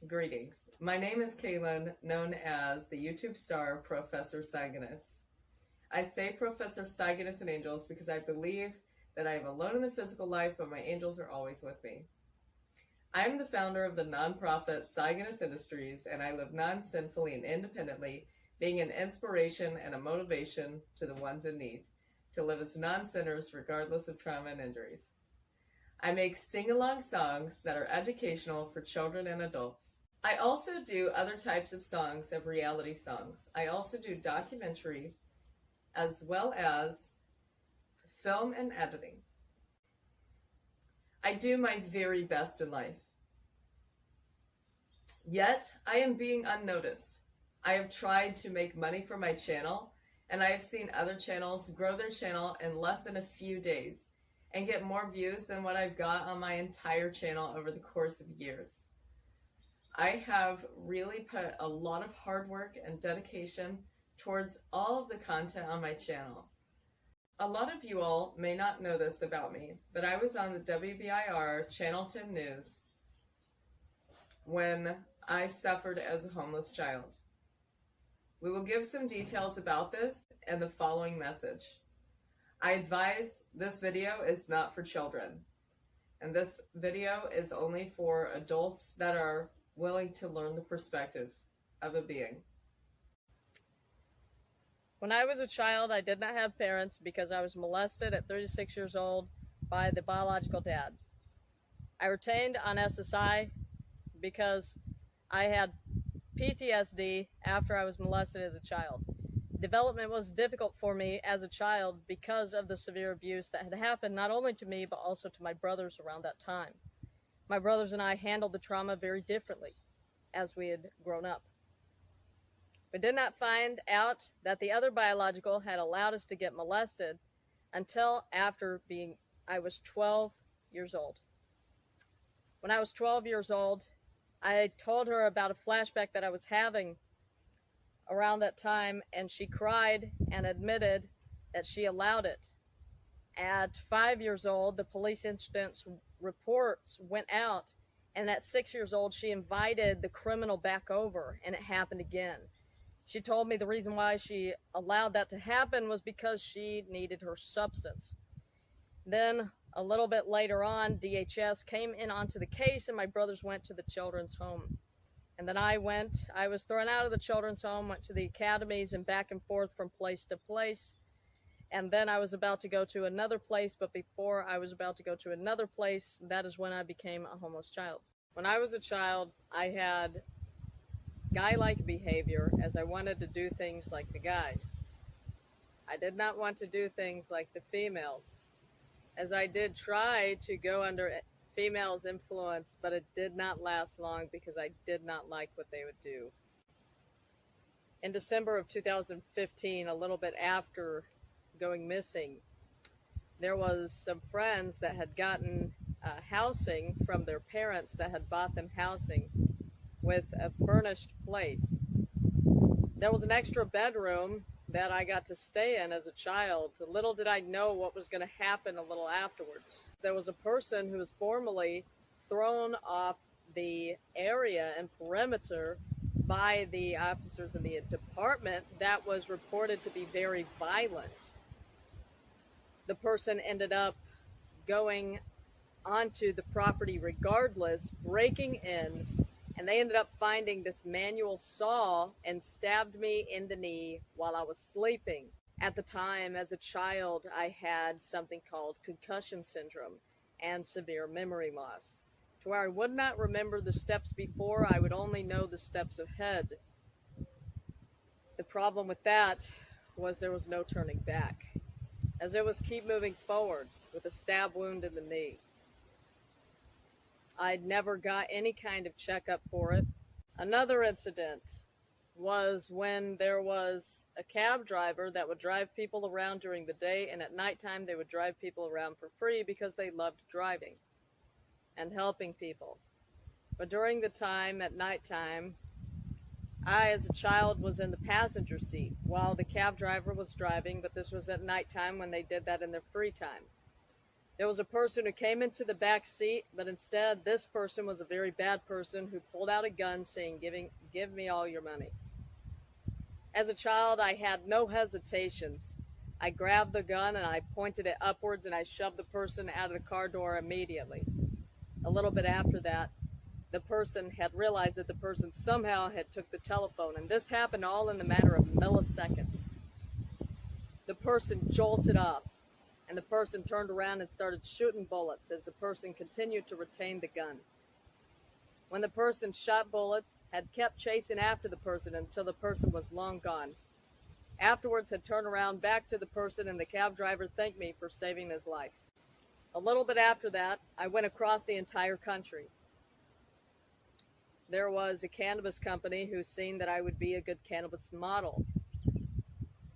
Greetings. My name is Kaylin, known as the YouTube star Professor Cygnus. I say Professor Cygnus and Angels because I believe that I am alone in the physical life, but my angels are always with me. I am the founder of the nonprofit Cygnus Industries, and I live non-sinfully and independently, being an inspiration and a motivation to the ones in need, to live as non-sinners regardless of trauma and injuries. I make sing-along songs that are educational for children and adults. I also do other types of songs of reality songs. I also do documentary as well as film and editing. I do my very best in life. Yet, I am being unnoticed. I have tried to make money for my channel, and I have seen other channels grow their channel in less than a few days and get more views than what I've got on my entire channel over the course of years. I have really put a lot of hard work and dedication towards all of the content on my channel. A lot of you all may not know this about me, but I was on the Wbir Channel 10 News when I suffered as a homeless child. We will give some details about this in the following message. I advise this video is not for children, and this video is only for adults that are willing to learn the perspective of a being. When I was a child, I did not have parents because I was molested at 36 years old by the biological dad. I retained on SSI because I had PTSD after I was molested as a child. Development was difficult for me as a child because of the severe abuse that had happened not only to me but also to my brothers around that time. My brothers and I handled the trauma very differently as we had grown up. We did not find out that the other biological had allowed us to get molested until after I was 12 years old. When I was 12 years old, I told her about a flashback that I was having around that time, and she cried and admitted that she allowed it. At 5 years old, the police incidents reports went out, and at 6 years old, she invited the criminal back over, and it happened again. She told me the reason why she allowed that to happen was because she needed her substance. Then, a little bit later on, DHS came in onto the case, and my brothers went to the children's home. And then I was thrown out of the children's home, went to the academies and back and forth from place to place. And then I was about to go to another place, but before I was about to go to another place, that is when I became a homeless child. When I was a child, I had guy-like behavior as I wanted to do things like the guys. I did not want to do things like the females, as I did try to go under females' influence, but it did not last long because I did not like what they would do. In December of 2015, a little bit after going missing, there was some friends that had gotten housing from their parents that had bought them housing with a furnished place. There was an extra bedroom that I got to stay in as a child. Little did I know what was going to happen a little afterwards. There was a person who was formally thrown off the area and perimeter by the officers in the department that was reported to be very violent. The person ended up going onto the property regardless, breaking in, and they ended up finding this manual saw and stabbed me in the knee while I was sleeping. At the time, as a child, I had something called concussion syndrome and severe memory loss, to where I would not remember the steps before, I would only know the steps ahead. The problem with that was there was no turning back, as it was keep moving forward with a stab wound in the knee. I'd never got any kind of checkup for it. Another incident was when there was a cab driver that would drive people around during the day, and at nighttime they would drive people around for free because they loved driving and helping people. But during the time at nighttime, I as a child was in the passenger seat while the cab driver was driving, but this was at nighttime when they did that in their free time. There was a person who came into the back seat, but instead this person was a very bad person who pulled out a gun saying, give me all your money. As a child, I had no hesitations. I grabbed the gun and I pointed it upwards and I shoved the person out of the car door immediately. A little bit after that, the person had realized that the person somehow had took the telephone, and this happened all in the matter of milliseconds. The person jolted up, and the person turned around and started shooting bullets as the person continued to retain the gun. When the person shot bullets, had kept chasing after the person until the person was long gone. Afterwards had turned around back to the person, and the cab driver thanked me for saving his life. A little bit after that, I went across the entire country. There was a cannabis company who seen that I would be a good cannabis model.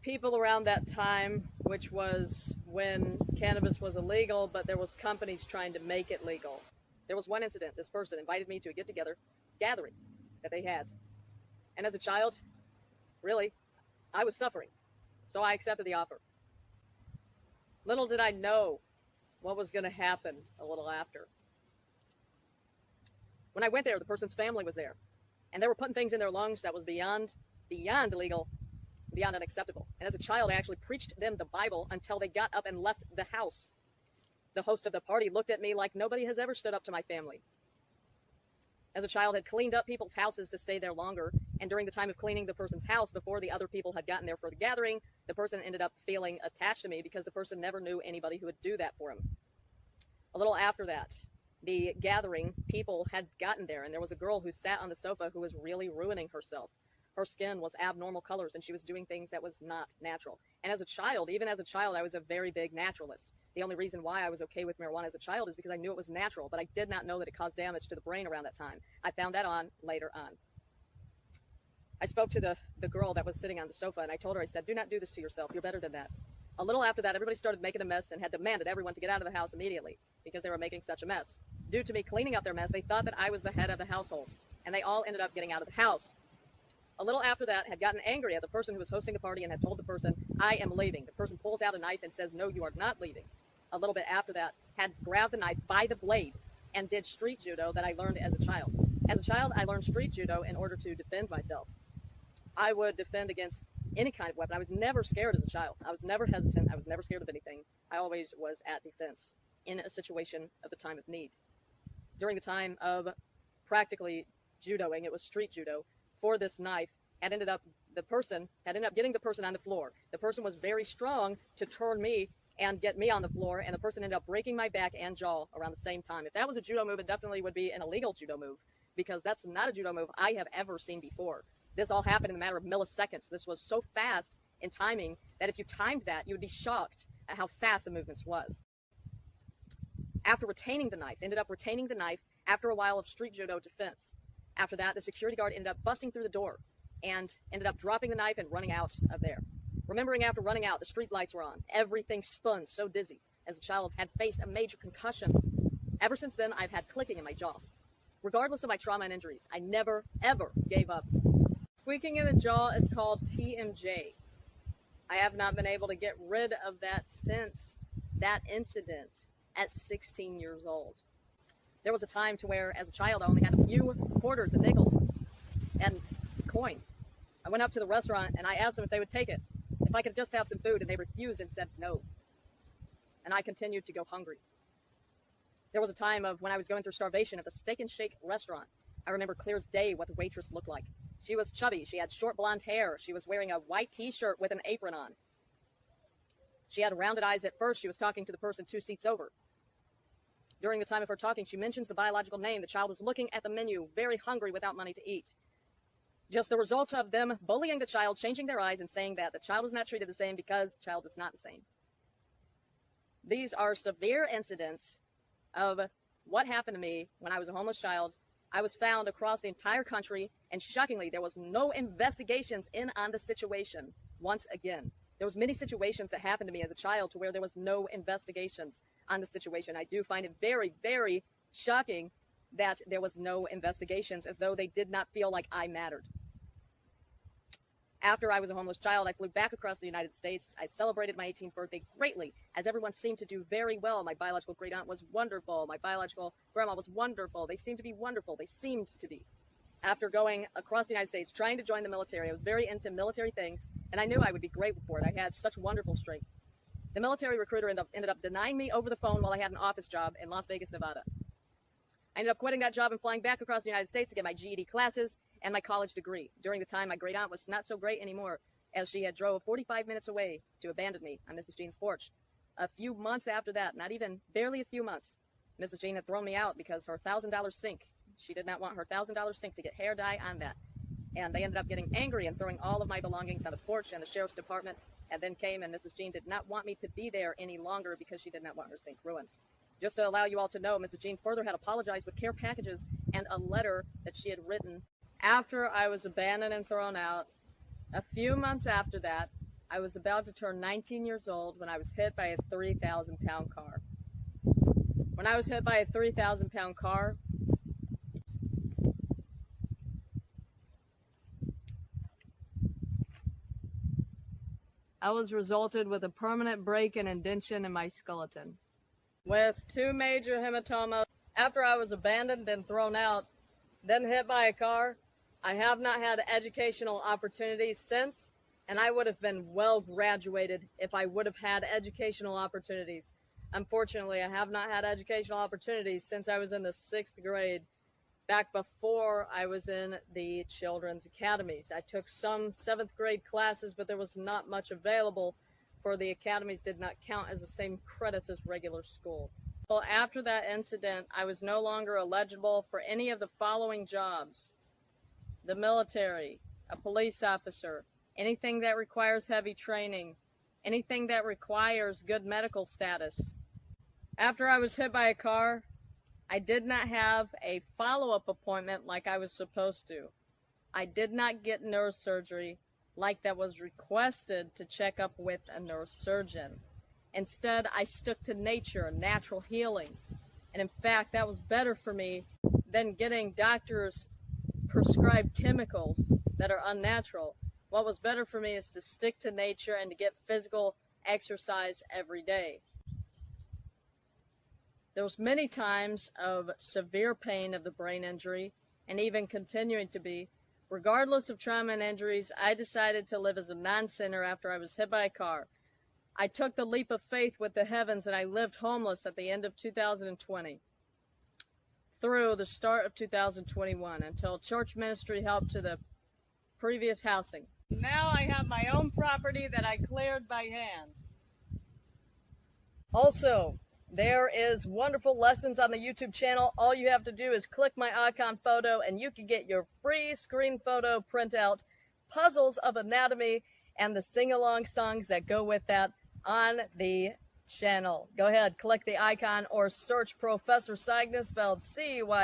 People around that time, which was when cannabis was illegal, but there was companies trying to make it legal. There was one incident. This person invited me to a get-together gathering that they had. And as a child, really, I was suffering. So I accepted the offer. Little did I know what was going to happen a little after. When I went there, the person's family was there. And they were putting things in their lungs that was beyond illegal, beyond unacceptable. And as a child, I actually preached them the Bible until they got up and left the house. The host of the party looked at me like nobody has ever stood up to my family. As a child, had cleaned up people's houses to stay there longer. And during the time of cleaning the person's house, before the other people had gotten there for the gathering, the person ended up feeling attached to me because the person never knew anybody who would do that for him. A little after that, the gathering, people had gotten there, and there was a girl who sat on the sofa who was really ruining herself. Her skin was abnormal colors, and she was doing things that was not natural. And as a child, even as a child, I was a very big naturalist. The only reason why I was okay with marijuana as a child is because I knew it was natural, but I did not know that it caused damage to the brain around that time. I found that on later on. I spoke to the girl that was sitting on the sofa, and I told her, I said, do not do this to yourself. You're better than that. A little after that, everybody started making a mess and had demanded everyone to get out of the house immediately because they were making such a mess. Due to me cleaning up their mess, they thought that I was the head of the household, and they all ended up getting out of the house. A little after that, had gotten angry at the person who was hosting the party and had told the person, I am leaving. The person pulls out a knife and says, no, you are not leaving. A little bit after that, had grabbed the knife by the blade and did street judo that I learned as a child. As a child, I learned street judo in order to defend myself. I would defend against any kind of weapon. I was never scared as a child. I was never hesitant. I was never scared of anything. I always was at defense in a situation of the time of need. During the time of practically judoing, it was street judo, for this knife, the person had ended up getting the person on the floor. The person was very strong to turn me and get me on the floor, and the person ended up breaking my back and jaw around the same time. If that was a judo move, it definitely would be an illegal judo move, because that's not a judo move I have ever seen before. This all happened in a matter of milliseconds. This was so fast in timing that if you timed that, you would be shocked at how fast the movements was. After retaining the knife, ended up retaining the knife after a while of street judo defense. After that, the security guard ended up busting through the door and ended up dropping the knife and running out of there. Remembering after running out, the street lights were on. Everything spun so dizzy. As a child, had faced a major concussion. Ever since then, I've had clicking in my jaw. Regardless of my trauma and injuries, I never, ever gave up. Squeaking in the jaw is called TMJ. I have not been able to get rid of that since that incident at 16 years old. There was a time to where, as a child, I only had a few quarters and nickels and coins. I went up to the restaurant and I asked them if they would take it, if I could just have some food, and they refused and said no. And I continued to go hungry. There was a time of when I was going through starvation at the Steak and Shake restaurant. I remember clear as day what the waitress looked like. She was chubby. She had short blonde hair. She was wearing a white t-shirt with an apron on. She had rounded eyes at first. She was talking to the person 2 seats over. During the time of her talking, she mentions the biological name. The child was looking at the menu, very hungry, without money to eat. Just the result of them bullying the child, changing their eyes, and saying that the child was not treated the same because the child is not the same. These are severe incidents of what happened to me when I was a homeless child. I was found across the entire country, and shockingly, there was no investigations in on the situation once again. There was many situations that happened to me as a child to where there was no investigations on the situation. I do find it very, very shocking that there was no investigations, as though they did not feel like I mattered. After I was a homeless child, I flew back across the United States. I celebrated my 18th birthday greatly, as everyone seemed to do very well. My biological great aunt was wonderful. My biological grandma was wonderful. They seemed to be wonderful. They seemed to be. After going across the United States, trying to join the military, I was very into military things, and I knew I would be great for it. I had such wonderful strength. The military recruiter ended up denying me over the phone while I had an office job in Las Vegas, Nevada. I ended up quitting that job and flying back across the United States to get my GED classes and my college degree. During the time, my great aunt was not so great anymore, as she had drove 45 minutes away to abandon me on Mrs. Jean's porch. A few months after that, not even barely a few months, Mrs. Jean had thrown me out because her $1,000 sink. She did not want her $1,000 sink to get hair dye on that. And they ended up getting angry and throwing all of my belongings on the porch and the sheriff's department, and then came, and Mrs. Jean did not want me to be there any longer because she did not want her sink ruined. Just to allow you all to know, Mrs. Jean further had apologized with care packages and a letter that she had written. After I was abandoned and thrown out, a few months after that, I was about to turn 19 years old when I was hit by a 3,000-pound car. When I was hit by a 3,000-pound car, I was resulted with a permanent break and indention in my skeleton, with 2 major hematomas. After I was abandoned and thrown out, then hit by a car, I have not had educational opportunities since, and I would have been well graduated if I would have had educational opportunities. Unfortunately, I have not had educational opportunities since I was in the 6th grade, back before I was in the children's academies. I took some 7th grade classes, but there was not much available, for the academies did not count as the same credits as regular school. Well, after that incident, I was no longer eligible for any of the following jobs: the military, a police officer, anything that requires heavy training, anything that requires good medical status. After I was hit by a car, I did not have a follow-up appointment like I was supposed to. I did not get neurosurgery like that was requested to check up with a neurosurgeon. Instead, I stuck to nature, natural healing. And in fact, that was better for me than getting doctors prescribed chemicals that are unnatural. What was better for me is to stick to nature and to get physical exercise every day. There was many times of severe pain of the brain injury, and even continuing to be. Regardless of trauma and injuries, I decided to live as a non-sinner after I was hit by a car. I took the leap of faith with the heavens, and I lived homeless at the end of 2020 through the start of 2021 until church ministry helped to the previous housing. Now I have my own property that I cleared by hand. Also, there is wonderful lessons on the YouTube channel. All you have to do is click my icon photo and you can get your free screen photo printout, puzzles of anatomy, and the sing-along songs that go with that on the channel. Go ahead, click the icon or search Professor Cygnus, spelled C-Y-G-N-U-S,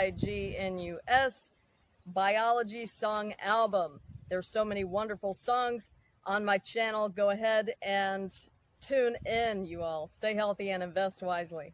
Biology Song Album. There's so many wonderful songs on my channel. Go ahead and tune in, you all. Stay healthy and invest wisely.